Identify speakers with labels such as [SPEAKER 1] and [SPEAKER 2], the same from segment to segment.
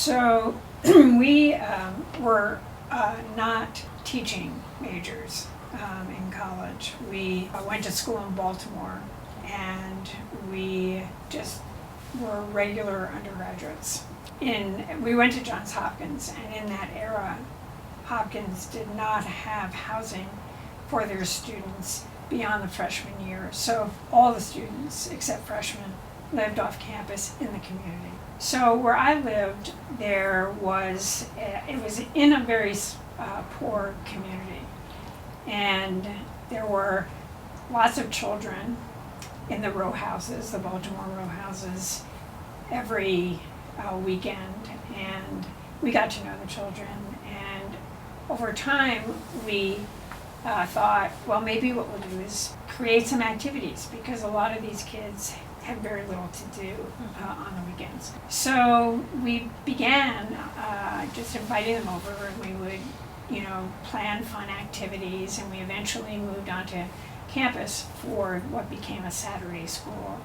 [SPEAKER 1] So we were not teaching majors in college. We went to school in Baltimore, and we just were regular undergraduates. We went to Johns Hopkins, and in that era, Hopkins did not have housing for their students beyond the freshman year. So all the students, except freshmen, lived off campus in the community. So where I lived, it was in a very poor community. And there were lots of children in the row houses, the Baltimore row houses, every weekend. And we got to know the children. And over time, we thought, well, maybe what we'll do is create some activities, because a lot of these kids had very little to do on the weekends. So we began just inviting them over, and we would, plan fun activities, and we eventually moved onto campus for what became a Saturday school.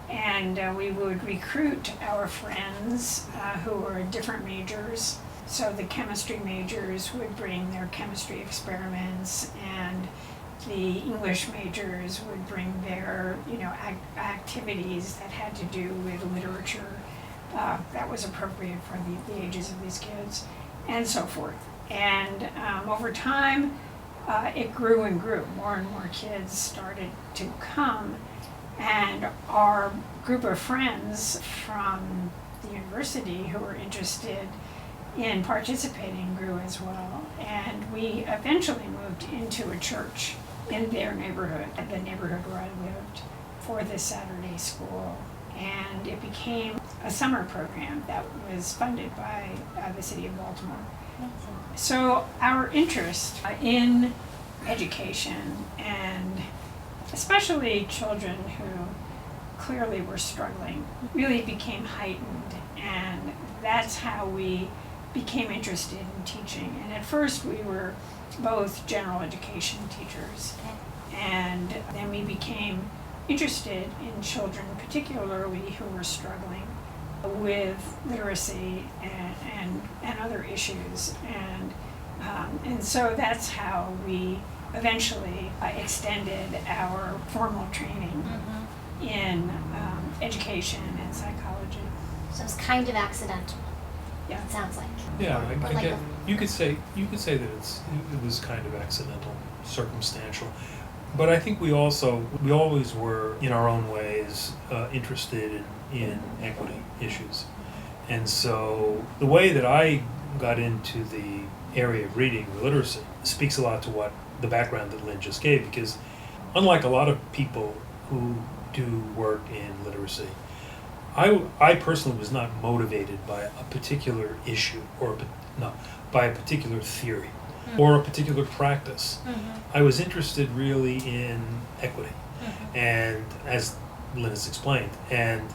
[SPEAKER 1] And we would recruit our friends who were different majors. So the chemistry majors would bring their chemistry experiments, and the English majors would bring their, activities that had to do with literature that was appropriate for the ages of these kids, and so forth. And over time, it grew and grew. More and more kids started to come, and our group of friends from the university who were interested in participating grew as well. And we eventually moved into a church in their neighborhood, the neighborhood where I lived, for this Saturday school. And it became a summer program that was funded by the city of Baltimore. So our interest in education, and especially children who clearly were struggling, really became heightened. And that's how we became interested in teaching. And at first we were both general education teachers, and then we became interested in children particularly who were struggling with literacy and other issues, and so that's how we eventually extended our formal training in education and psychology.
[SPEAKER 2] So it's kind of accidental.
[SPEAKER 1] Yeah,
[SPEAKER 2] it sounds like.
[SPEAKER 3] Yeah, I get. You could say that it was kind of accidental, circumstantial, but I think we always were in our own ways interested in equity issues, and so the way that I got into the area of reading and literacy speaks a lot to what the background that Lynn just gave, because unlike a lot of people who do work in literacy, I personally was not motivated by a particular issue by a particular theory or a particular practice. I was interested really in equity, and as Lynn has explained, and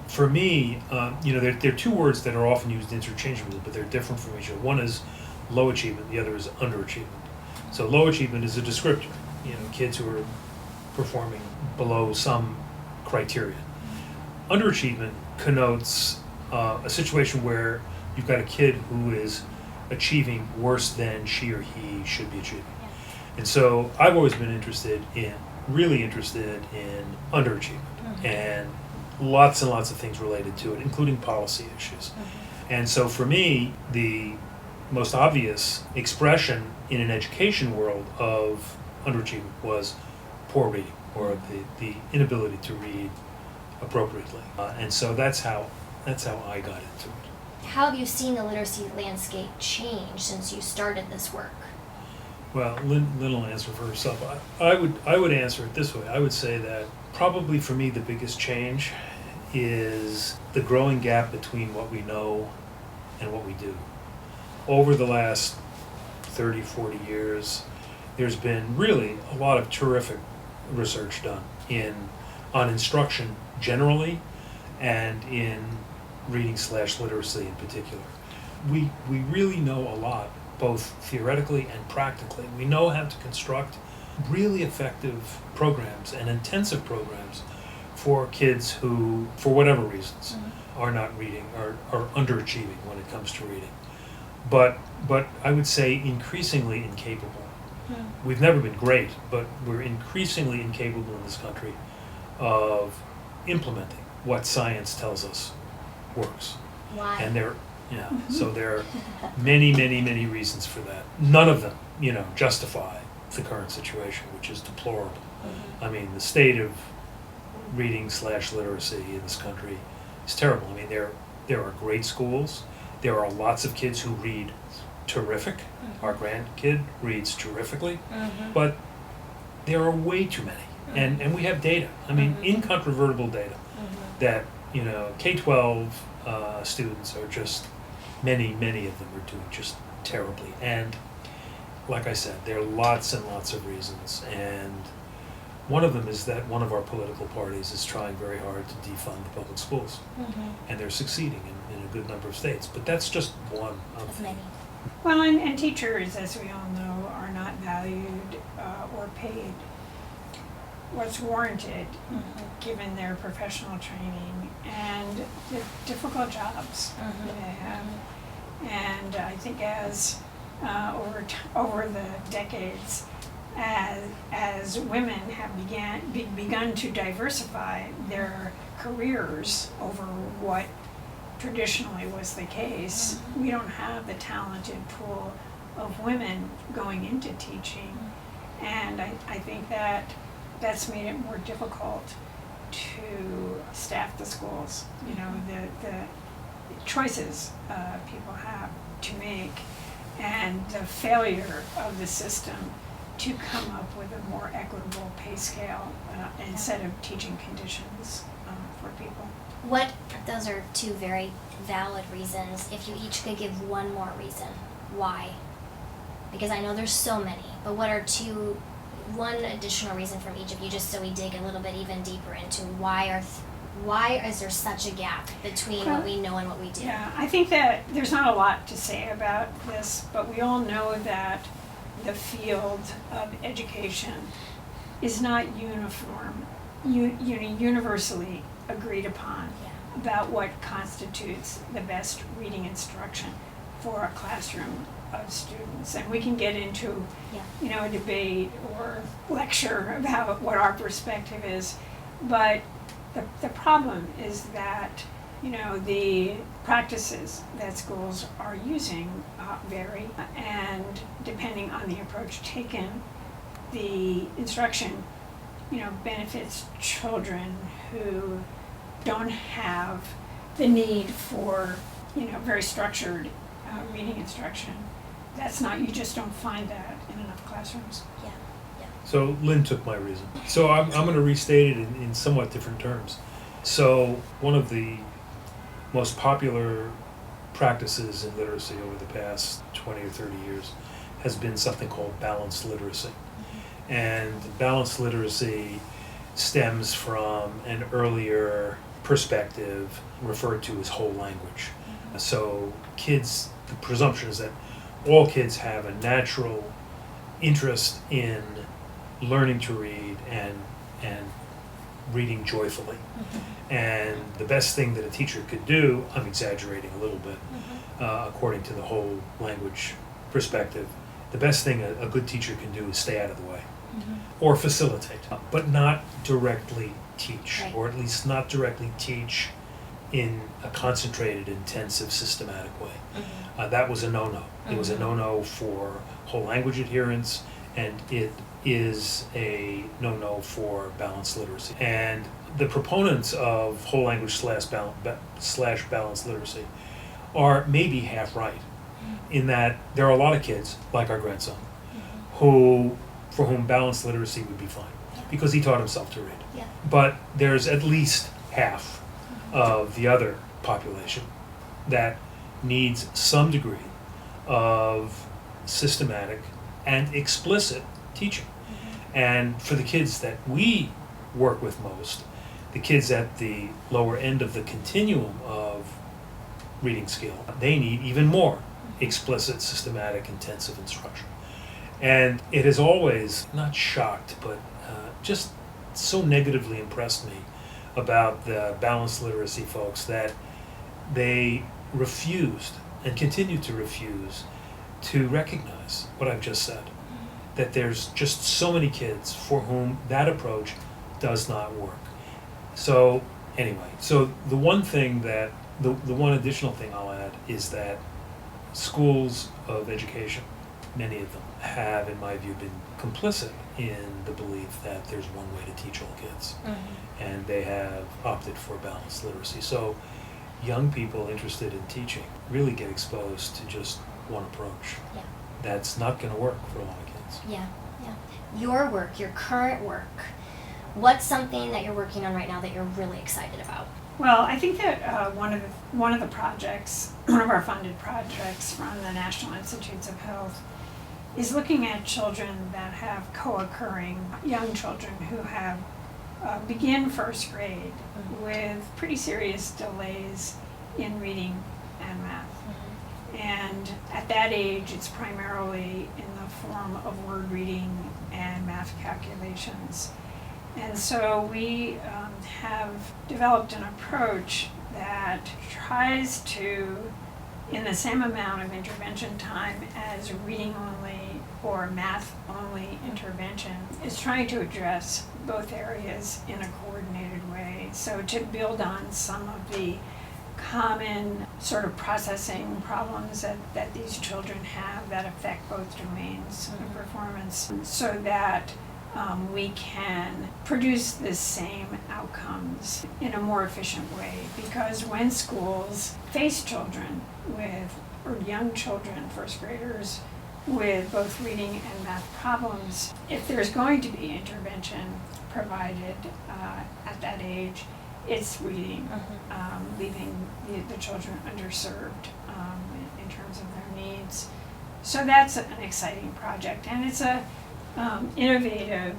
[SPEAKER 3] for me, there are two words that are often used interchangeably, but they're different from each other. One is low achievement, the other is underachievement. So low achievement is a descriptor, kids who are performing below some criteria. Underachievement connotes a situation where you've got a kid who is achieving worse than she or he should be achieving. And so I've always been really interested in underachievement, and lots and lots of things related to it, including policy issues. And so for me, the most obvious expression in an education world of underachievement was poor reading, or the inability to read appropriately, and so that's how I got into it.
[SPEAKER 2] How have you seen the literacy landscape change since you started this work?
[SPEAKER 3] Well, Lynn will answer for herself. I would answer it this way. I would say that probably for me the biggest change is the growing gap between what we know and what we do. Over the last 30, 40 years, there's been really a lot of terrific research done on instruction generally, and in reading/literacy in particular. We really know a lot, both theoretically and practically. We know how to construct really effective programs and intensive programs for kids who, for whatever reasons, are not reading, are underachieving when it comes to reading. But I would say increasingly incapable. We've never been great, but we're increasingly incapable in this country of implementing what science tells us works.
[SPEAKER 2] Why?
[SPEAKER 3] And so there are many, many, many reasons for that. None of them, justify the current situation, which is deplorable. I mean, the state of reading/literacy in this country is terrible. I mean, there are great schools. There are lots of kids who read terrific. Our grandkid reads terrifically, but there are way too many. And we have data. I mean, incontrovertible data that, K-12 students are just, many of them are doing just terribly. And like I said, there are lots and lots of reasons. And one of them is that one of our political parties is trying very hard to defund the public schools. And they're succeeding in a good number of states. But that's just one of
[SPEAKER 2] many.
[SPEAKER 1] Well, and teachers, as we all know, are not valued or paid what's warranted given their professional training and the difficult jobs they have. And I think as over the decades, as women have begun to diversify their careers over what traditionally was the case, we don't have the talented pool of women going into teaching. And I think that's made it more difficult to staff the schools. The choices people have to make and the failure of the system to come up with a more equitable pay scale and set of teaching conditions for people.
[SPEAKER 2] Those are two very valid reasons. If you each could give one more reason, why? Because I know there's so many, but what are one additional reason from each of you, just so we dig a little bit even deeper into why is there such a gap between what we know and what we do?
[SPEAKER 1] Yeah, I think that there's not a lot to say about this, but we all know that the field of education is not universally agreed upon about what constitutes the best reading instruction for a classroom of students. And we can get into a debate or lecture about what our perspective is, but the problem is that the practices that schools are using vary, and depending on the approach taken, the instruction benefits children who don't have the need for very structured reading instruction. You just don't find that in enough classrooms.
[SPEAKER 3] So Lynn took my reason. So I'm going to restate it in somewhat different terms. So one of the most popular practices in literacy over the past 20 or 30 years has been something called balanced literacy. And balanced literacy stems from an earlier perspective referred to as whole language. So the presumption is that all kids have a natural interest in learning to read and reading joyfully. And the best thing that a teacher could do, I'm exaggerating a little bit, according to the whole language perspective, the best thing a good teacher can do is stay out of the way or facilitate, but not directly teach, or at least not directly teach in a concentrated, intensive, systematic way. That was a no-no. It was a no-no for whole language adherence, and it is a no-no for balanced literacy. And the proponents of whole language slash balanced literacy are maybe half right, in that there are a lot of kids, like our grandson, for whom balanced literacy would be fine, because he taught himself to read. But there's at least half of the other population that needs some degree of systematic and explicit teaching. And for the kids that we work with most, the kids at the lower end of the continuum of reading skill, they need even more explicit, systematic, intensive instruction. And it has always, not shocked, but just so negatively impressed me about the balanced literacy folks that they refused and continue to refuse to recognize what I've just said. That there's just so many kids for whom that approach does not work. So anyway, so the one thing that, the one additional thing I'll add is that schools of education, many of them, have, in my view, been complicit in the belief that there's one way to teach all kids.
[SPEAKER 2] Mm-hmm.
[SPEAKER 3] And they have opted for balanced literacy. So young people interested in teaching really get exposed to just one approach.
[SPEAKER 2] Yeah.
[SPEAKER 3] That's not going to work for a lot of kids.
[SPEAKER 2] Yeah, yeah. Your work, your current work, what's something that you're working on right now that you're really excited about?
[SPEAKER 1] Well, I think that one of the projects, one of our funded projects from the National Institutes of Health, is looking at children that have co-occurring, young children who have begin first grade with pretty serious delays in reading and math. And at that age, it's primarily in the form of word reading and math calculations. And so we have developed an approach that tries to, in the same amount of intervention time as reading only or math only intervention, is trying to address both areas in a coordinated way. So to build on some of the common sort of processing problems that these children have that affect both domains of performance, so that we can produce the same outcomes in a more efficient way. Because when schools face children with, or young children, first graders, with both reading and math problems, if there's going to be intervention provided at that age, it's reading, leaving the children underserved in terms of their needs. So that's an exciting project, and it's a innovative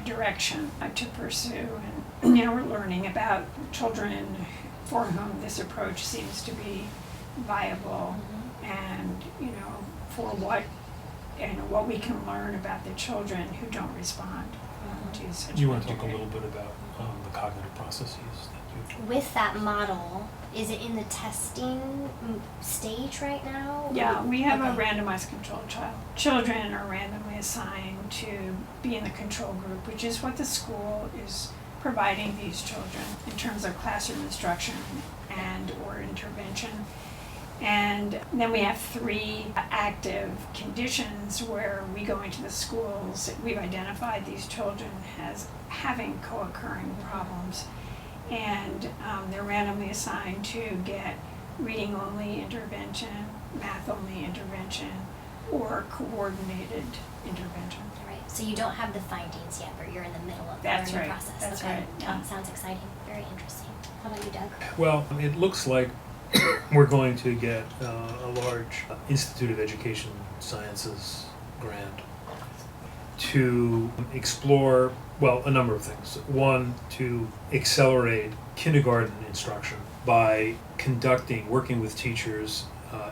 [SPEAKER 1] direction to pursue. And we're learning about children for whom this approach seems to be viable, and for what we can learn about the children who don't respond to such.
[SPEAKER 3] You want to talk a little bit about the cognitive processes that you...
[SPEAKER 2] With that model, is it in the testing stage right now?
[SPEAKER 1] Yeah, we have a
[SPEAKER 2] Okay.
[SPEAKER 1] randomized controlled trial. Children are randomly assigned to be in the control group, which is what the school is providing these children in terms of classroom instruction and or intervention. And then we have 3 active conditions where we go into the schools. We've identified these children as having co-occurring problems, and they're randomly assigned to get reading-only intervention, math-only intervention, or coordinated intervention.
[SPEAKER 2] Right. So you don't have the findings yet, but you're in the middle of the
[SPEAKER 1] That's
[SPEAKER 2] learning
[SPEAKER 1] right.
[SPEAKER 2] process.
[SPEAKER 1] That's
[SPEAKER 2] okay.
[SPEAKER 1] right. Yeah.
[SPEAKER 2] Sounds exciting. Very interesting. How about you, Doug?
[SPEAKER 3] Well, it looks like we're going to get a large Institute of Education Sciences grant to explore, well, a number of things. One, to accelerate kindergarten instruction by working with teachers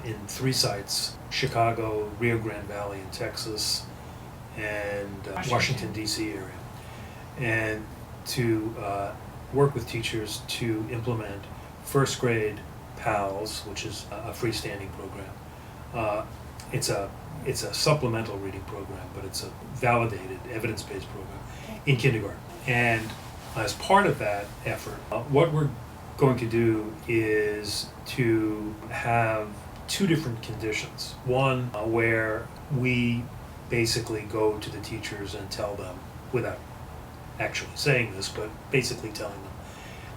[SPEAKER 3] in 3 sites: Chicago, Rio Grande Valley in Texas, and Washington, D.C. area. And to work with teachers to implement first grade PALS, which is a freestanding program. It's a supplemental reading program, but it's a validated, evidence-based program in kindergarten. And as part of that effort, what we're going to do is to have 2 different conditions. One where we basically go to the teachers and tell them, without actually saying this, but basically telling them,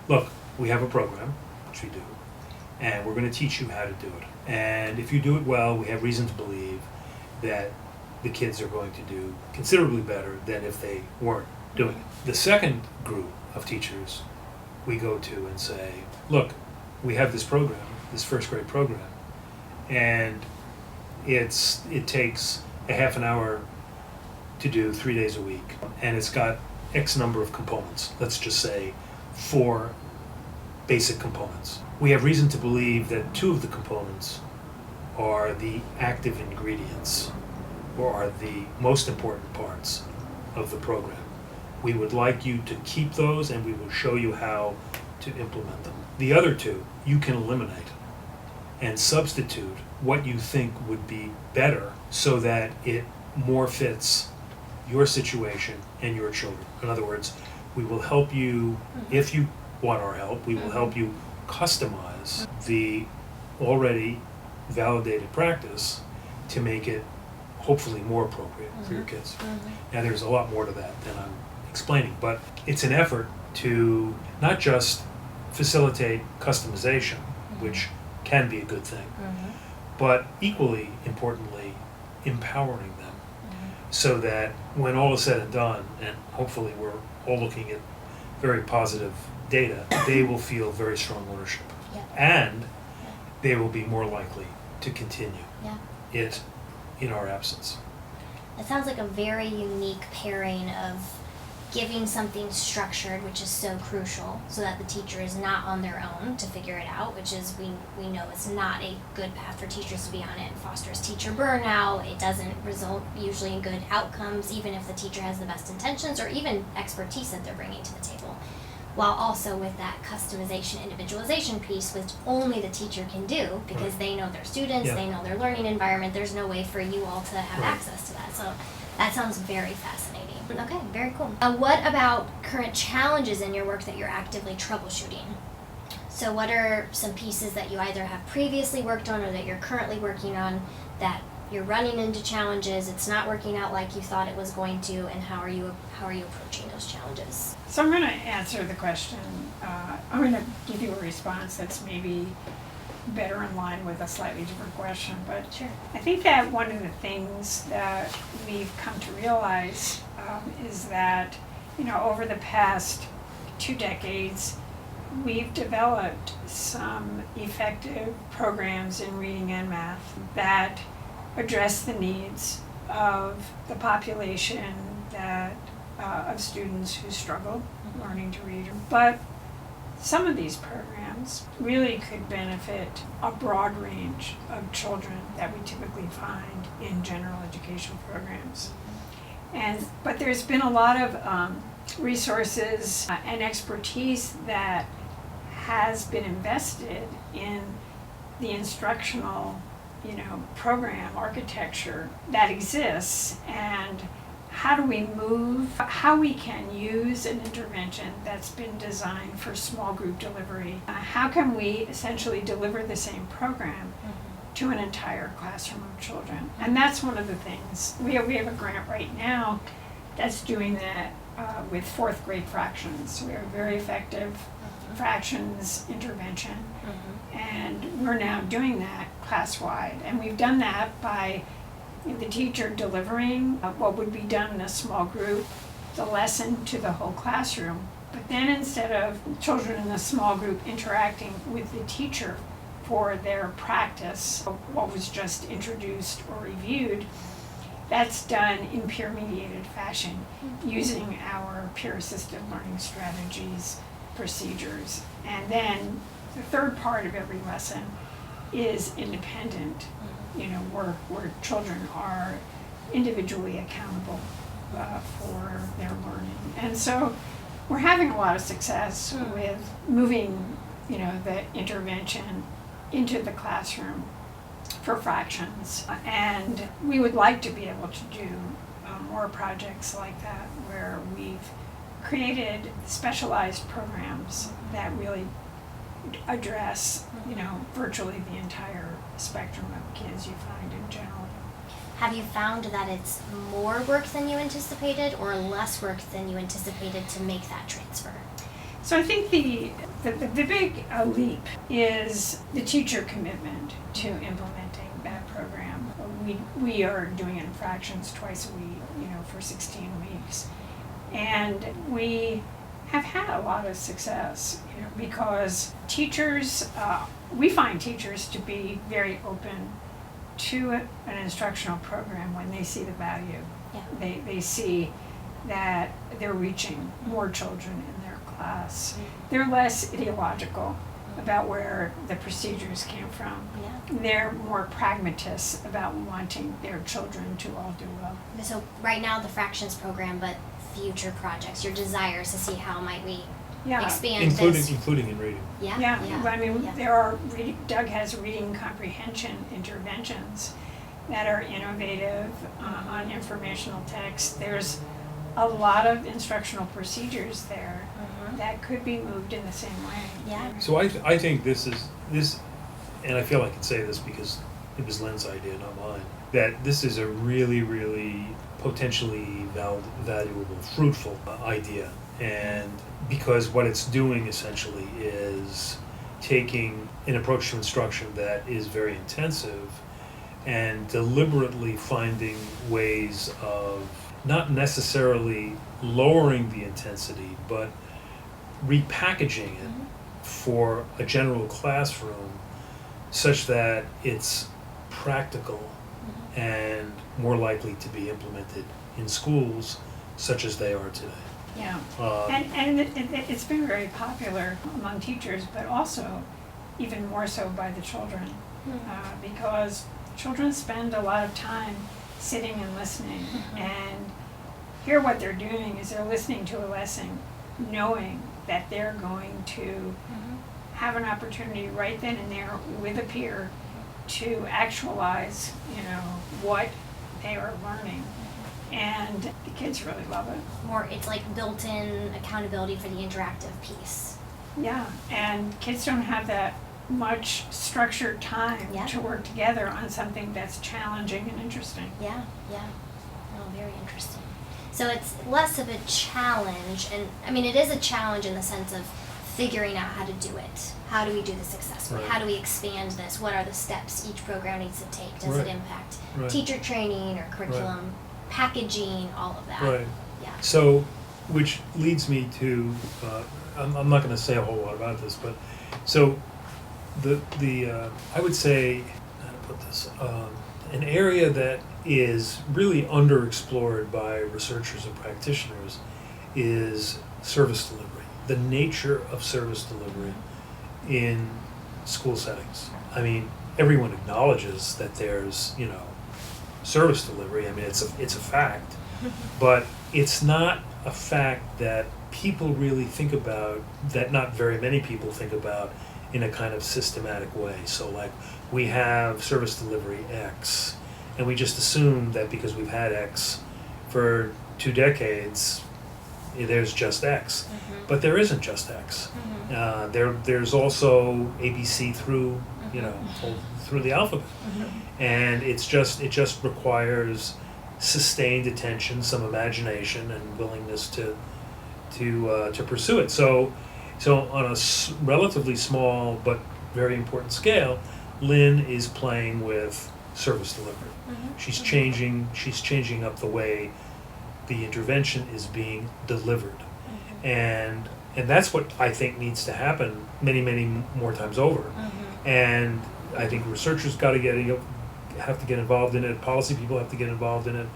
[SPEAKER 3] look, we have a program, which we do, and we're going to teach you how to do it. And if you do it well, we have reason to believe that the kids are going to do considerably better than if they weren't doing it. The second group of teachers we go to and say, look, we have this program, this first grade program, and it takes a half an hour to do 3 days a week, and it's got X number of components, let's just say 4 basic components. We have reason to believe that 2 of the components are the active ingredients, or are the most important parts of the program. We would like you to keep those, and we will show you how to implement them. The other two, you can eliminate and substitute what you think would be better so that it more fits your situation and your children. In other words, we will help you, if you want our help, we will help you customize the already validated practice to make it hopefully more appropriate for your kids. Now there's a lot more to that than I'm explaining, but it's an effort to not just facilitate customization, which can be a good thing, but equally importantly, empowering them so that when all is said and done, and hopefully we're all looking at very positive data, they will feel very strong ownership. And they will be more likely to continue it in our absence.
[SPEAKER 2] It sounds like a very unique pairing of giving something structured, which is so crucial, so that the teacher is not on their own to figure it out, which is we know is not a good path for teachers to be on. It fosters teacher burnout. It doesn't result usually in good outcomes, even if the teacher has the best intentions or even expertise that they're bringing to the table. While also with that customization, individualization piece, which only the teacher can do because they know their students, they know their learning environment. There's no way for you all to have access to that. So that sounds very fascinating. Okay, very cool. What about current challenges in your work that you're actively troubleshooting? So what are some pieces that you either have previously worked on or that you're currently working on that you're running into challenges, it's not working out like you thought it was going to, and how are you approaching those challenges?
[SPEAKER 1] So I'm going to answer the question. I'm going to give you a response that's maybe better in line with a slightly different question. But
[SPEAKER 2] Sure.
[SPEAKER 1] I think that one of the things that we've come to realize is that, over the past 2 decades, we've developed some effective programs in reading and math that address the needs of the population of students who struggle learning to read. But some of these programs really could benefit a broad range of children that we typically find in general education programs. But there's been a lot of resources and expertise that has been invested in the instructional program architecture that exists, and how we can use an intervention that's been designed for small group delivery. How can we essentially deliver the same program to an entire classroom of children? And that's one of the things. We have a grant right now that's doing that with 4th grade fractions. We have a very effective fractions intervention. And we're now doing that class-wide. And we've done that by the teacher delivering what would be done in a small group, the lesson to the whole classroom. But then instead of children in a small group interacting with the teacher for their practice of what was just introduced or reviewed, that's done in peer-mediated fashion using our peer-assisted learning strategies, procedures. And then the third part of every lesson is independent, where children are individually accountable for their learning. And so we're having a lot of success with moving, the intervention into the classroom for fractions. And we would like to be able to do more projects like that, where we've created specialized programs that really address, virtually the entire spectrum of kids you find in general.
[SPEAKER 2] Have you found that it's more work than you anticipated or less work than you anticipated to make that transfer?
[SPEAKER 1] So I think the big leap is the teacher commitment to implementing that program. We are doing it in fractions twice a week, for 16 weeks. And we have had a lot of success, because teachers, we find teachers to be very open to an instructional program when they see the value.
[SPEAKER 2] Yeah.
[SPEAKER 1] They see that they're reaching more children in their class. They're less ideological about where the procedures came from.
[SPEAKER 2] Yeah.
[SPEAKER 1] They're more pragmatists about wanting their children to all do well.
[SPEAKER 2] So right now the fractions program, but future projects, your desires to see how might we
[SPEAKER 1] Yeah.
[SPEAKER 2] expand
[SPEAKER 3] Including
[SPEAKER 2] this.
[SPEAKER 3] in reading.
[SPEAKER 2] Yeah,
[SPEAKER 1] Yeah, I mean,
[SPEAKER 2] yeah.
[SPEAKER 1] there are, Doug has reading comprehension interventions that are innovative on informational text. There's a lot of instructional procedures there
[SPEAKER 2] Mhm.
[SPEAKER 1] that could be moved in the same way.
[SPEAKER 2] Yeah.
[SPEAKER 3] So I think this, and I feel I can say this because it was Lynn's idea, not mine, that this is a really, really potentially valuable, fruitful idea. And because what it's doing essentially is taking an approach to instruction that is very intensive and deliberately finding ways of not necessarily lowering the intensity, but repackaging it for a general classroom such that it's practical and more likely to be implemented in schools such as they are today.
[SPEAKER 1] Yeah.
[SPEAKER 3] Um,
[SPEAKER 1] And it's been very popular among teachers, but also even more so by the children, because children spend a lot of time sitting and listening, and here what they're doing is they're listening to a lesson, knowing that they're going to have an opportunity right then and there with a peer to actualize, what they are learning. And the kids really love it.
[SPEAKER 2] More, it's like built-in accountability for the interactive piece.
[SPEAKER 1] Yeah, and kids don't have that much structured time
[SPEAKER 2] Yeah.
[SPEAKER 1] to work together on something that's challenging and interesting.
[SPEAKER 2] Yeah. Oh, very interesting. So it's less of a challenge, and I mean, it is a challenge in the sense of figuring out how to do it. How do we do this successfully?
[SPEAKER 3] Right.
[SPEAKER 2] How do we expand this? What are the steps each program needs to take? Does
[SPEAKER 3] Right.
[SPEAKER 2] it impact
[SPEAKER 3] Right.
[SPEAKER 2] teacher training or curriculum, packaging, all of that?
[SPEAKER 3] Right.
[SPEAKER 2] Yeah.
[SPEAKER 3] So, which leads me to, I'm not going to say a whole lot about this, but so I would say, how to put this, an area that is really underexplored by researchers and practitioners is service delivery, the nature of service delivery in school settings. I mean, everyone acknowledges that there's, service delivery. I mean, it's a fact, but it's not a fact that people really think about, that not very many people think about in a kind of systematic way. So like, we have service delivery X, and we just assume that because we've had X for 2 decades, there's just X. But there isn't just X. There's also ABC through, through the alphabet. And it just requires sustained attention, some imagination, and willingness to pursue it. So on a relatively small but very important scale, Lynn is playing with service delivery. She's changing up the way the intervention is being delivered, and that's what I think needs to happen many more times over. And I think researchers have to get involved in it. Policy people have to get involved in it.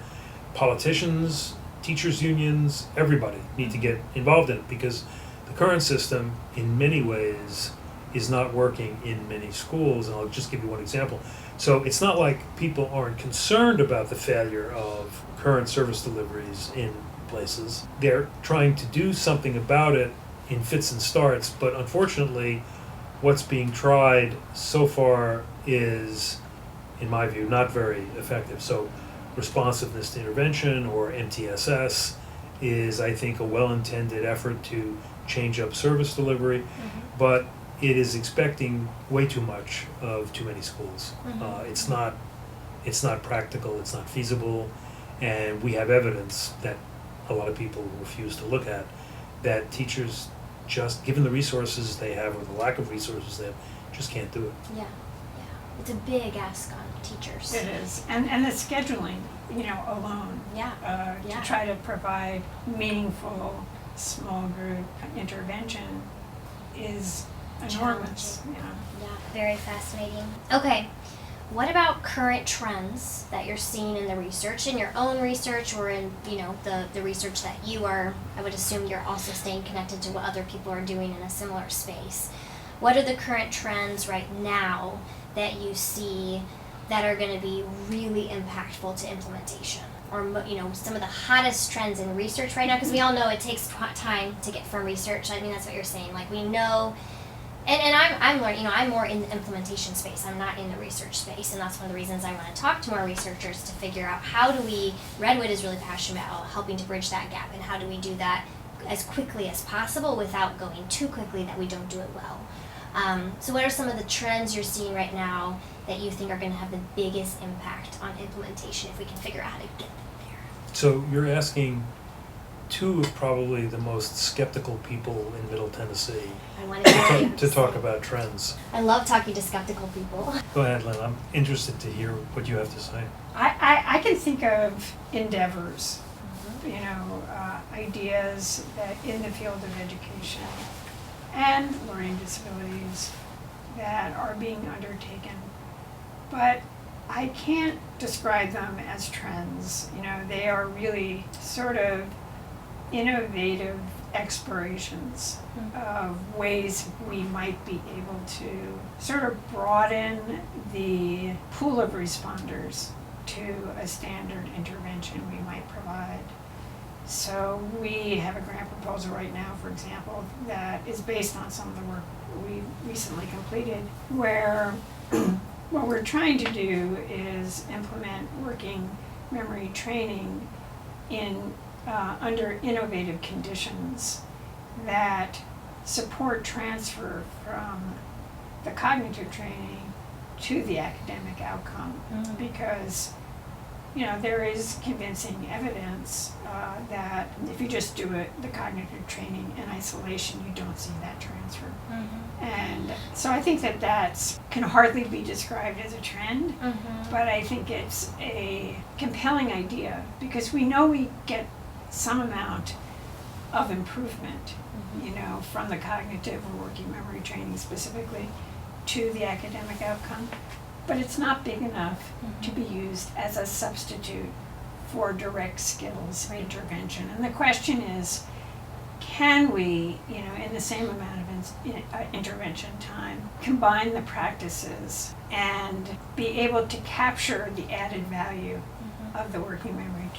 [SPEAKER 3] Politicians, teachers unions, everybody need to get involved in it, because the current system, in many ways, is not working in many schools. And I'll just give you one example. So it's not like people aren't concerned about the failure of current service deliveries in places. They're trying to do something about it in fits and starts, but unfortunately, what's being tried so far is, in my view, not very effective. So responsiveness to intervention, or MTSS, is, I think, a well-intended effort to change up service delivery, but it is expecting way too much of too many schools. It's not practical, it's not feasible, and we have evidence that a lot of people refuse to look at, that teachers, just given the resources they have, or the lack of resources they have, just can't do it.
[SPEAKER 2] Yeah. It's a big ask on teachers.
[SPEAKER 1] It is, and the scheduling, alone. To try to provide meaningful small group intervention is enormous.
[SPEAKER 2] Yeah, very fascinating. Okay, what about current trends that you're seeing in the research, in your own research, or in the research that you are? I would assume you're also staying connected to what other people are doing in a similar space. What are the current trends right now that you see that are going to be really impactful to implementation? or some of the hottest trends in research right now, because we all know it takes time to get from research. I mean, that's what you're saying. Like, we know, and I'm learning. I'm more in the implementation space. I'm not in the research space, and that's one of the reasons I want to talk to more researchers to figure out how do we. Redwood is really passionate about helping to bridge that gap, and how do we do that as quickly as possible without going too quickly that we don't do it well. So what are some of the trends you're seeing right now that you think are going to have the biggest impact on implementation if we can figure out how to get there?
[SPEAKER 3] So you're asking two of probably the most skeptical people in Middle Tennessee
[SPEAKER 2] I want to hear
[SPEAKER 3] to talk about trends.
[SPEAKER 2] I love talking to skeptical people.
[SPEAKER 3] Go ahead, Lynn. I'm interested to hear what you have to say.
[SPEAKER 1] I can think of endeavors, ideas that in the field of education and learning disabilities that are being undertaken. But I can't describe them as trends. They are really sort of innovative explorations of ways we might be able to sort of broaden the pool of responders to a standard intervention we might provide. So we have a grant proposal right now, for example, that is based on some of the work we recently completed, where what we're trying to do is implement working memory training in under innovative conditions that support transfer from the cognitive training to the academic outcome. Because there is convincing evidence that if you just do the cognitive training in isolation, you don't see that transfer. And so I think that can hardly be described as a trend, but I think it's a compelling idea because we know we get some amount of improvement, from the cognitive or working memory training specifically to the academic outcome. But it's not big enough to be used as a substitute for direct skills intervention. And the question is, can we, in the same amount of intervention time, combine the practices and be able to capture the added value of the working memory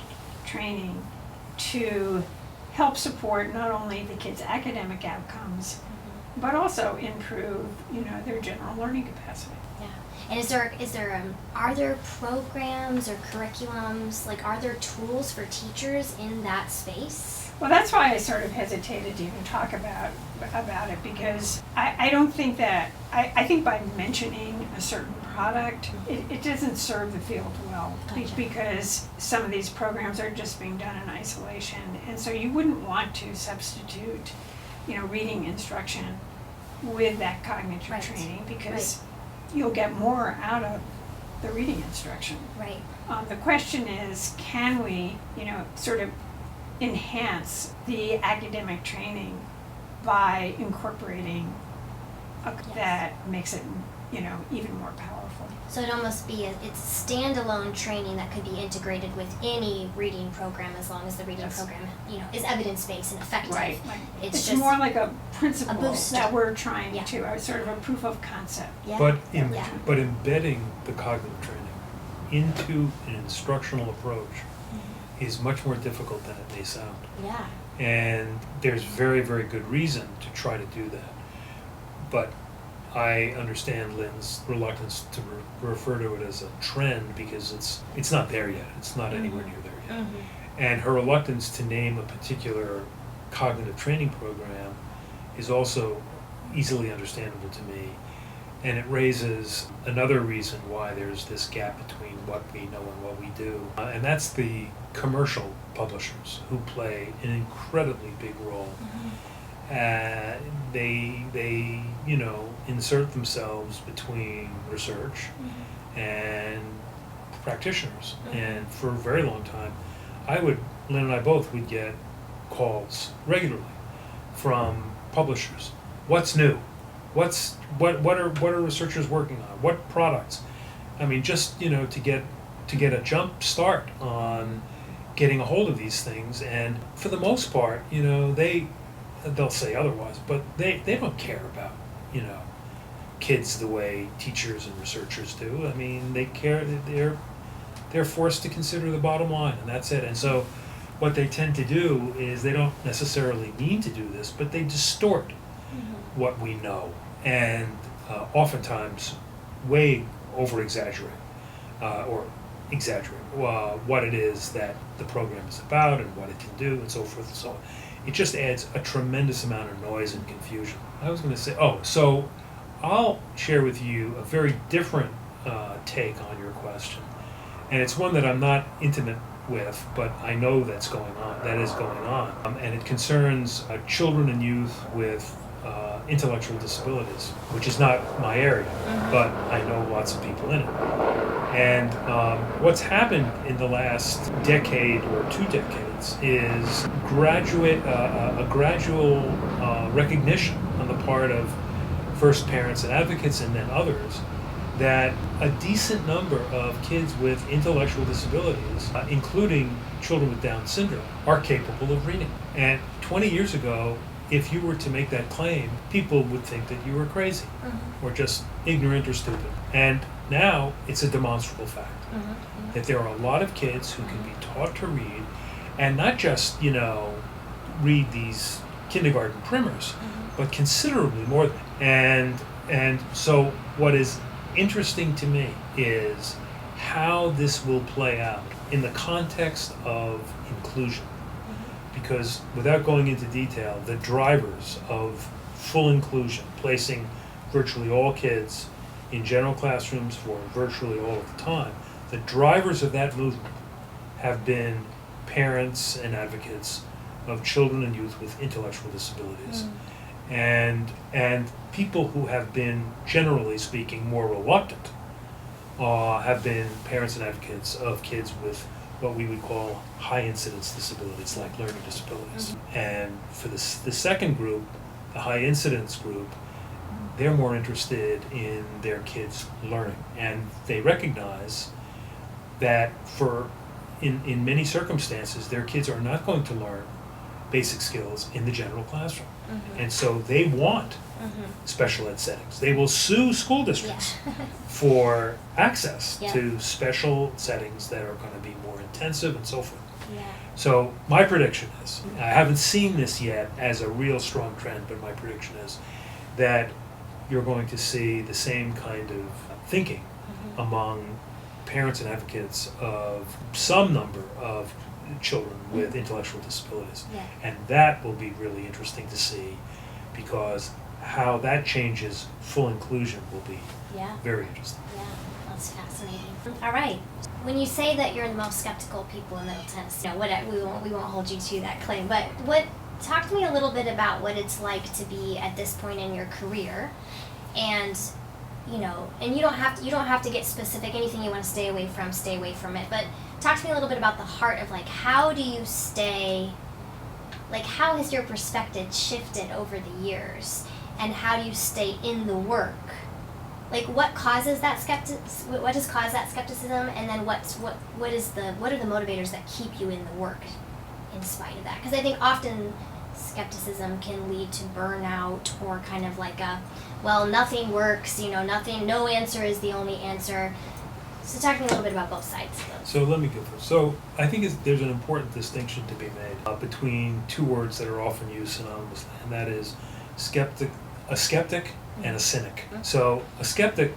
[SPEAKER 1] training to help support not only the kids' academic outcomes, but also improve, their general learning capacity.
[SPEAKER 2] Yeah. And are there programs or curriculums, are there tools for teachers in that space?
[SPEAKER 1] Well, that's why I sort of hesitated to even talk about it, because I don't think that, I think by mentioning a certain product, it doesn't serve the field well.
[SPEAKER 2] Gotcha.
[SPEAKER 1] Because some of these programs are just being done in isolation. And so you wouldn't want to substitute, reading instruction with that cognitive training, because you'll get more out of the reading instruction.
[SPEAKER 2] Right.
[SPEAKER 1] The question is, can we, sort of enhance the academic training by incorporating that makes it, even more powerful.
[SPEAKER 2] So it'd almost be it's standalone training that could be integrated with any reading program as long as the reading program, is evidence-based and effective.
[SPEAKER 1] Right.
[SPEAKER 2] It's
[SPEAKER 1] It's more like a principle
[SPEAKER 2] boost.
[SPEAKER 1] that we're trying to, sort of a proof of concept.
[SPEAKER 2] Yeah.
[SPEAKER 3] But embedding the cognitive training into an instructional approach is much more difficult than it may sound.
[SPEAKER 2] Yeah.
[SPEAKER 3] And there's very, very good reason to try to do that. But I understand Lynn's reluctance to refer to it as a trend because it's not there yet. It's not anywhere near there yet. And her reluctance to name a particular cognitive training program is also easily understandable to me. And it raises another reason why there's this gap between what we know and what we do. And that's the commercial publishers who play an incredibly big role. They insert themselves between research and practitioners. And for a very long time, Lynn and I both would get calls regularly from publishers. What's new? What are researchers working on? What products? I mean, just to get a jump start on getting a hold of these things. And for the most part, they'll say otherwise, but they don't care about kids the way teachers and researchers do. I mean, they care. they're forced to consider the bottom line, and that's it. And so what they tend to do is they don't necessarily mean to do this, but they distort what we know, and oftentimes way over-exaggerate or exaggerate what it is that the program is about and what it can do and so forth and so on. It just adds a tremendous amount of noise and confusion. I was going to say, so I'll share with you a very different take on your question. And it's one that I'm not intimate with, but I know that is going on. And it concerns children and youth with intellectual disabilities, which is not my area, but I know lots of people in it. And what's happened in the last decade or 2 decades is a gradual recognition on the part of first parents and advocates and then others that a decent number of kids with intellectual disabilities, including children with Down syndrome, are capable of reading. And 20 years ago, if you were to make that claim, people would think that you were crazy or just ignorant or stupid. And now it's a demonstrable fact that there are a lot of kids who can be taught to read, and not just, read these kindergarten primers, but considerably more than that. And so what is interesting to me is how this will play out in the context of inclusion. Because without going into detail, the drivers of full inclusion, placing virtually all kids in general classrooms for virtually all of the time, the drivers of that movement have been parents and advocates of children and youth with intellectual disabilities. And people who have been, generally speaking, more reluctant have been parents and advocates of kids with what we would call high incidence disabilities, like learning disabilities. And for the second group, the high incidence group, they're more interested in their kids learning. And they recognize that in many circumstances, their kids are not going to learn basic skills in the general classroom. And so they want special ed settings. They will sue school districts for access to special settings that are going to be more intensive and so forth. So my prediction is, I haven't seen this yet as a real strong trend, but my prediction is that you're going to see the same kind of thinking among parents and advocates of some number of children with intellectual disabilities. And that will be really interesting to see, because how that changes full inclusion will be very interesting.
[SPEAKER 2] Yeah, that's fascinating. All right. When you say that you're the most skeptical people in Middle Tennessee, we won't hold you to that claim, but talk to me a little bit about what it's like to be at this point in your career, and and you don't have to get specific. Anything you want to stay away from it. But talk to me a little bit about the heart of how do you stay, how has your perspective shifted over the years, and how do you stay in the work? What causes that what has caused that skepticism, and then what are the motivators that keep you in the work in spite of that? Because I think often skepticism can lead to burnout, or kind of nothing works, no answer is the only answer. So talk to me a little bit about both sides.
[SPEAKER 3] So let me go first. So I think there's an important distinction to be made between two words that are often used synonymously, and that is a skeptic and a cynic. So a skeptic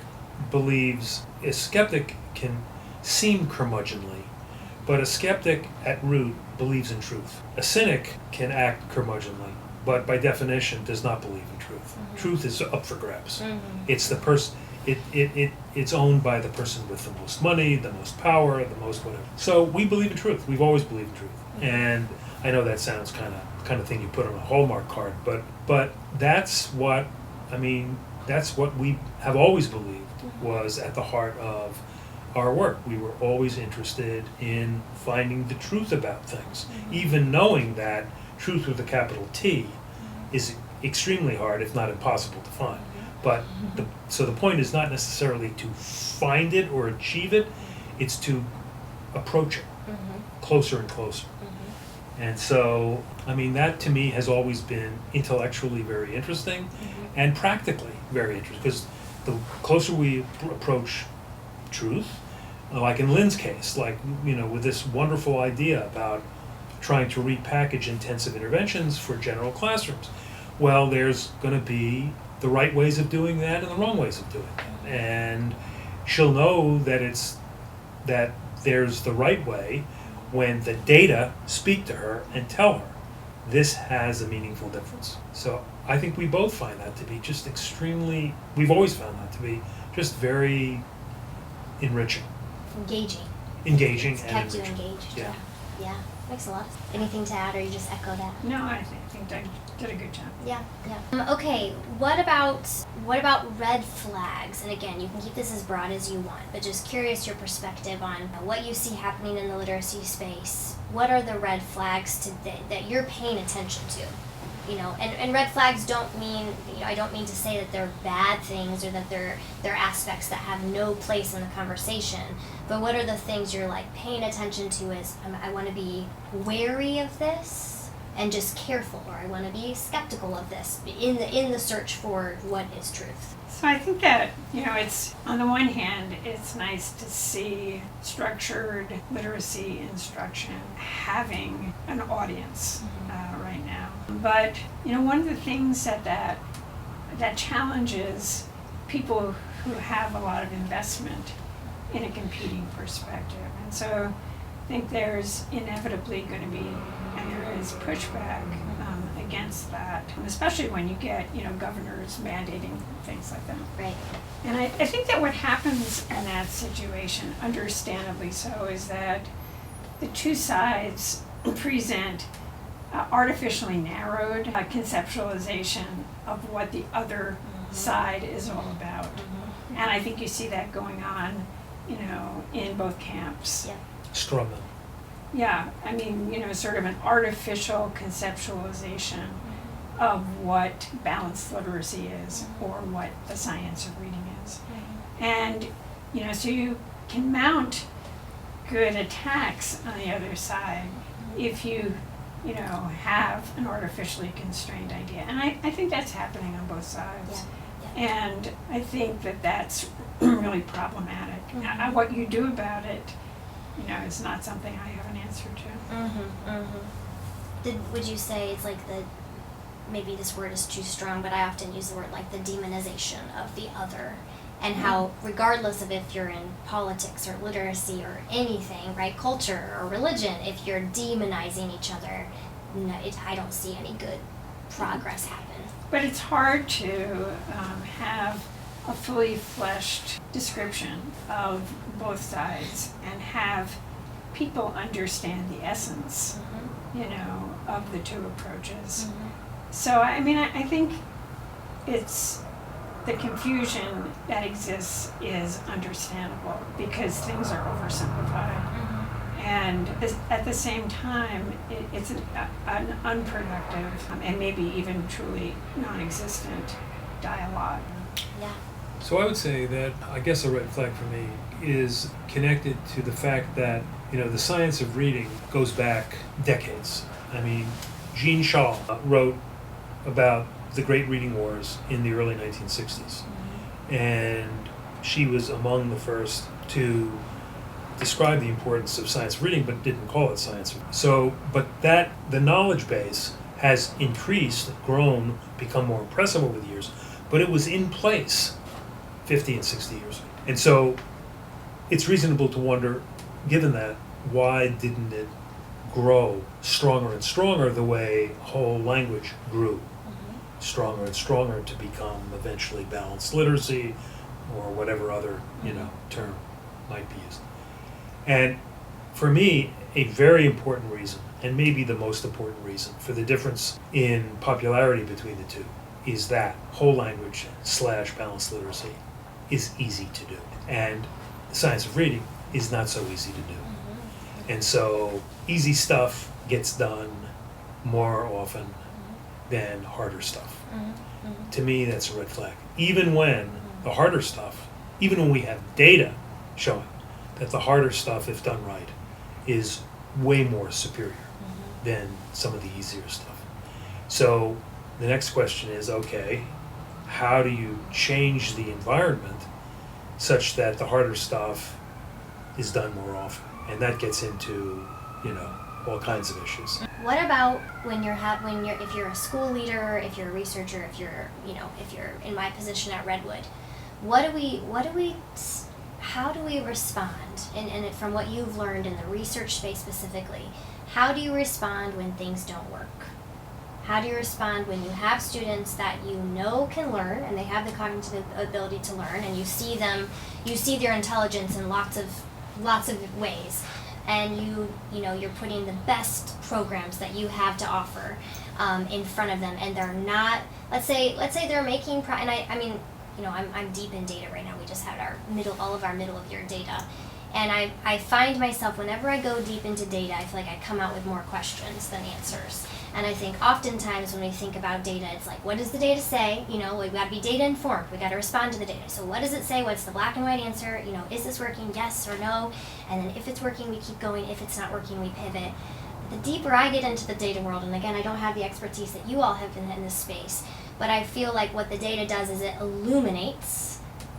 [SPEAKER 3] can seem curmudgeonly, but a skeptic at root believes in truth. A cynic can act curmudgeonly, but by definition does not believe in truth. Truth is up for grabs. It's the person. It's owned by the person with the most money, the most power, the most whatever. So we believe in truth. We've always believed in truth. And I know that sounds kind of thing you put on a Hallmark card, but that's what we have always believed was at the heart of our work. We were always interested in finding the truth about things, even knowing that truth with a capital T is extremely hard, if not impossible, to find. But the point is not necessarily to find it or achieve it, it's to approach it closer and closer. And so, that to me has always been intellectually very interesting and practically very interesting, because the closer we approach truth, like in Lynn's case, like, with this wonderful idea about trying to repackage intensive interventions for general classrooms. Well, there's going to be the right ways of doing that and the wrong ways of doing that. And she'll know that there's the right way when the data speak to her and tell her this has a meaningful difference. So I think we both find that to be just we've always found that to be just very enriching. Engaging
[SPEAKER 2] It's
[SPEAKER 3] and
[SPEAKER 2] kept you
[SPEAKER 3] enriching.
[SPEAKER 2] engaged.
[SPEAKER 3] Yeah.
[SPEAKER 2] Yeah. Makes a lot. Anything to add, or you just echo that?
[SPEAKER 1] No, I think Doug did a good job.
[SPEAKER 2] Yeah. Okay. What about red flags? And again, you can keep this as broad as you want, but just curious your perspective on what you see happening in the literacy space. What are the red flags that you're paying attention to? And red flags don't mean, I don't mean to say that they're bad things or that they're aspects that have no place in the conversation, but what are the things you're like paying attention to as I want to be wary of this and just careful, or I want to be skeptical of this in the search for what is truth?
[SPEAKER 1] So I think that, it's, on the one hand, it's nice to see structured literacy instruction having an audience right now. But, one of the things that challenges people who have a lot of investment in a competing perspective. And so I think there's inevitably going to be, and there is pushback against that, especially when you get, governors mandating things like that.
[SPEAKER 2] Right.
[SPEAKER 1] And I think that what happens in that situation, understandably so, is that the two sides present artificially narrowed conceptualization of what the other side is all about. And I think you see that going on, in both camps.
[SPEAKER 2] Yeah.
[SPEAKER 3] Strumman.
[SPEAKER 1] Yeah, I mean, sort of an artificial conceptualization of what balanced literacy is or what the science of reading is. And, so you can mount good attacks on the other side if you, have an artificially constrained idea. And I think that's happening on both sides.
[SPEAKER 2] Yeah.
[SPEAKER 1] And I think that that's really problematic. What you do about it, is not something I have an answer to.
[SPEAKER 2] Would you say it's like maybe this word is too strong, but I often use the word like the demonization of the other, and how regardless of if you're in politics or literacy or anything, right, culture or religion, if you're demonizing each other, I don't see any good progress happen.
[SPEAKER 1] But it's hard to have a fully fleshed description of both sides and have people understand the essence, of the two approaches. So, I mean, I think it's the confusion that exists is understandable because things are oversimplified. And at the same time, it's an unproductive and maybe even truly non-existent dialogue.
[SPEAKER 2] Yeah.
[SPEAKER 3] So I would say that I guess a red flag for me is connected to the fact that, the science of reading goes back decades. I mean, Jean Shaw wrote about the Great Reading Wars in the early 1960s. And she was among the first to describe the importance of science of reading, but didn't call it science of reading. So, but the knowledge base has increased, grown, become more impressive over the years, but it was in place 50 and 60 years ago. And so it's reasonable to wonder, given that, why didn't it grow stronger and stronger the way whole language grew stronger and stronger to become eventually balanced literacy or whatever other, term might be used. And for me, a very important reason, and maybe the most important reason for the difference in popularity between the two, is that whole language / balanced literacy is easy to do. And the science of reading is not so easy to do. And so easy stuff gets done more often than harder stuff. To me, that's a red flag. Even when the harder stuff, even when we have data showing that the harder stuff, if done right, is way more superior than some of the easier stuff. So the next question is, okay, how do you change the environment such that the harder stuff is done more often, and that gets into, all kinds of issues.
[SPEAKER 2] What about when if you're a school leader, if you're a researcher, if you're in my position at Redwood, how do we respond? And from what you've learned in the research space specifically, how do you respond when things don't work? How do you respond when you have students that can learn and they have the cognitive ability to learn, and you see their intelligence in lots of ways, and you're putting the best programs that you have to offer in front of them, and they're not, let's say they're making I'm deep in data right now. We just had all of our middle of year data, and I find myself, whenever I go deep into data, I feel like I come out with more questions than answers. And I think oftentimes when we think about data, it's like, what does the data say? We've got to be data informed. We've got to respond to the data. So what does it say? What's the black and white answer? Is this working? Yes or no? And then if it's working, we keep going. If it's not working, we pivot. The deeper I get into the data world, and again, I don't have the expertise that you all have in this space, but I feel like what the data does is it illuminates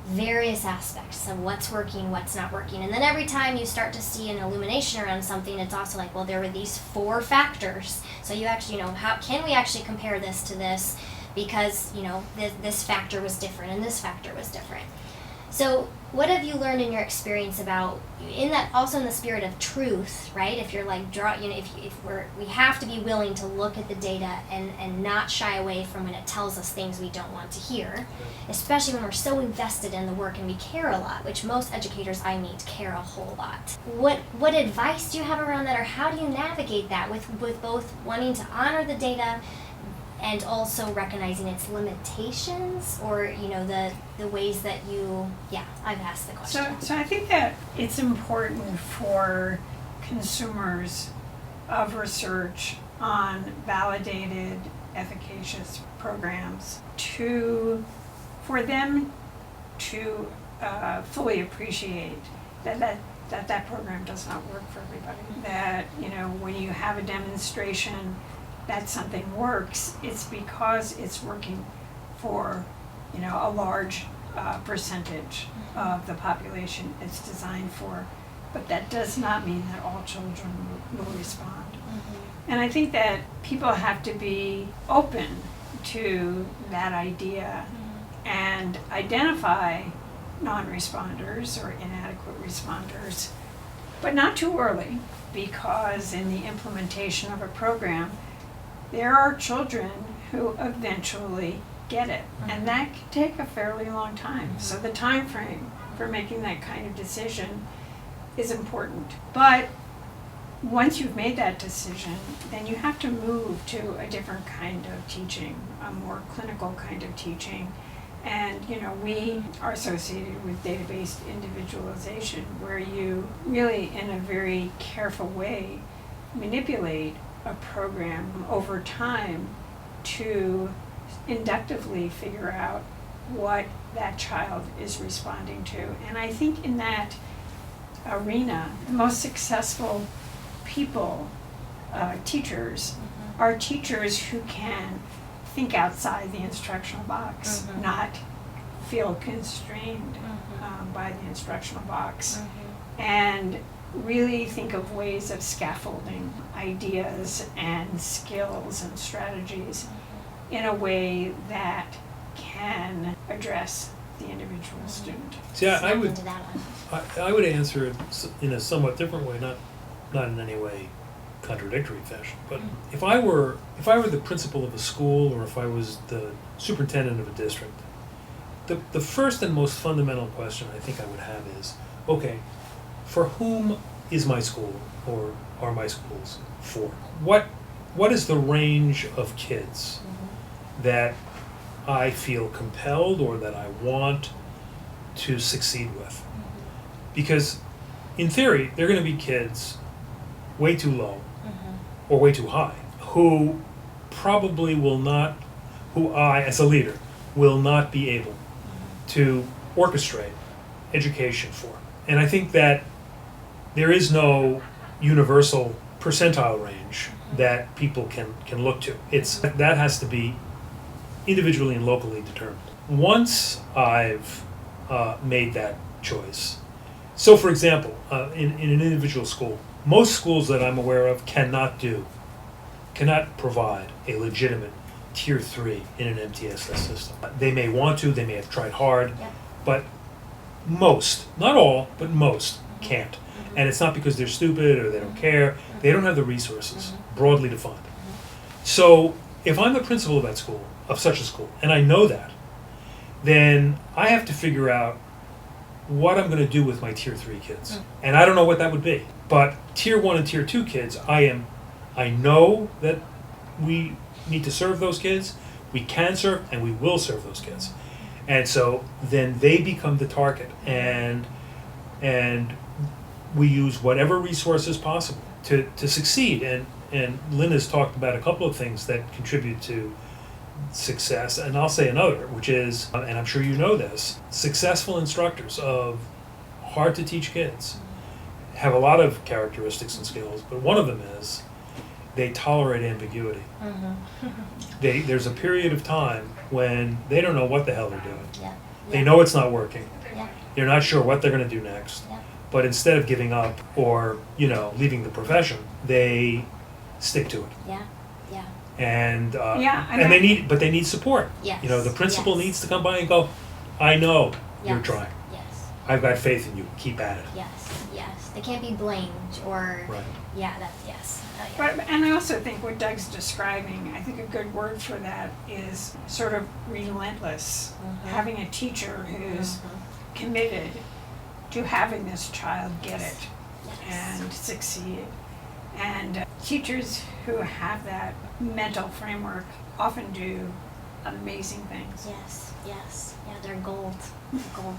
[SPEAKER 2] various aspects of what's working, what's not working. And then every time you start to see an illumination around something, it's also like, well, there were these 4 factors. So you actually, how can we actually compare this to this? Because, this factor was different and this factor was different. So what have you learned in your experience about, in that, also in the spirit of truth, right? If you're like, we have to be willing to look at the data and not shy away from when it tells us things we don't want to hear, especially when we're so invested in the work and we care a lot, which most educators I meet care a whole lot. What advice do you have around that, or how do you navigate that with both wanting to honor the data and also recognizing its limitations, or the ways that I've asked the question.
[SPEAKER 1] So I think that it's important for consumers of research on validated, efficacious programs for them to fully appreciate that program does not work for everybody. That when you have a demonstration that something works, it's because it's working for a large percentage of the population it's designed for, but that does not mean that all children will respond. And I think that people have to be open to that idea and identify non-responders or inadequate responders, but not too early, because in the implementation of a program, there are children who eventually get it, and that can take a fairly long time. So the time frame for making that kind of decision is important. But once you've made that decision, then you have to move to a different kind of teaching, a more clinical kind of teaching. And we are associated with data-based individualization, where you really, in a very careful way, manipulate a program over time to inductively figure out what that child is responding to. And I think in that arena, the most successful people, teachers, are teachers who can think outside the instructional box, not feel constrained by the instructional box, and really think of ways of scaffolding ideas and skills and strategies in a way that can address the individual student.
[SPEAKER 3] See, I would
[SPEAKER 2] Into that one.
[SPEAKER 3] I would answer it in a somewhat different way, not in any way contradictory fashion. But if I were the principal of a school, or if I was the superintendent of a district, the first and most fundamental question I think I would have is, okay, for whom is my school, or are my schools for? What is the range of kids that I feel compelled or that I want to succeed with? Because in theory, there are going to be kids way too low or way too high who probably will not, who I, as a leader, will not be able to orchestrate education for. And I think that there is no universal percentile range that people can look to. That has to be individually and locally determined. Once I've made that choice, So, for example, in an individual school, most schools that I'm aware of cannot provide a legitimate Tier 3 in an MTSS system. They may want to, they may have tried hard,
[SPEAKER 2] Yep.
[SPEAKER 3] but most, not all, but most can't.
[SPEAKER 2] Mhm.
[SPEAKER 3] And it's not because they're stupid or they don't care, they don't have the resources, broadly defined. So, if I'm the principal of that school, of such a school, and I know that, then I have to figure out what I'm going to do with my Tier 3 kids. And I don't know what that would be. But Tier 1 and Tier 2 kids, I know that we need to serve those kids, we can serve, and we will serve those kids. And so then they become the target, and we use whatever resources possible to succeed. And Lynn has talked about a couple of things that contribute to success, and I'll say another, which is, and I'm sure you know this, successful instructors of hard to teach kids have a lot of characteristics and skills, but one of them is they tolerate ambiguity. There's a period of time when they don't know what the hell they're doing.
[SPEAKER 2] Yeah.
[SPEAKER 3] They know it's not working.
[SPEAKER 2] Yeah.
[SPEAKER 3] They're not sure what they're going to do next.
[SPEAKER 2] Yeah.
[SPEAKER 3] But instead of giving up or, leaving the profession, they stick to it.
[SPEAKER 2] Yeah. Yeah.
[SPEAKER 3] And
[SPEAKER 1] Yeah, I
[SPEAKER 3] and they
[SPEAKER 1] mean-
[SPEAKER 3] need support.
[SPEAKER 2] Yes.
[SPEAKER 3] The principal
[SPEAKER 2] Yes.
[SPEAKER 3] needs to come by and go, I know you're
[SPEAKER 2] Yes.
[SPEAKER 3] trying.
[SPEAKER 2] Yes.
[SPEAKER 3] I've got faith in you. Keep at it.
[SPEAKER 2] Yes. Yes. They can't be blamed or.
[SPEAKER 3] Right.
[SPEAKER 2] Yeah. That's yes. Yeah.
[SPEAKER 1] But, and I also think what Doug's describing, I think a good word for that is sort of relentless. Having a teacher who's committed to having this child get it
[SPEAKER 2] Yes.
[SPEAKER 1] and succeed. And teachers who have that mental framework often do amazing things.
[SPEAKER 2] Yes. Yes. Yeah. They're gold. Gold.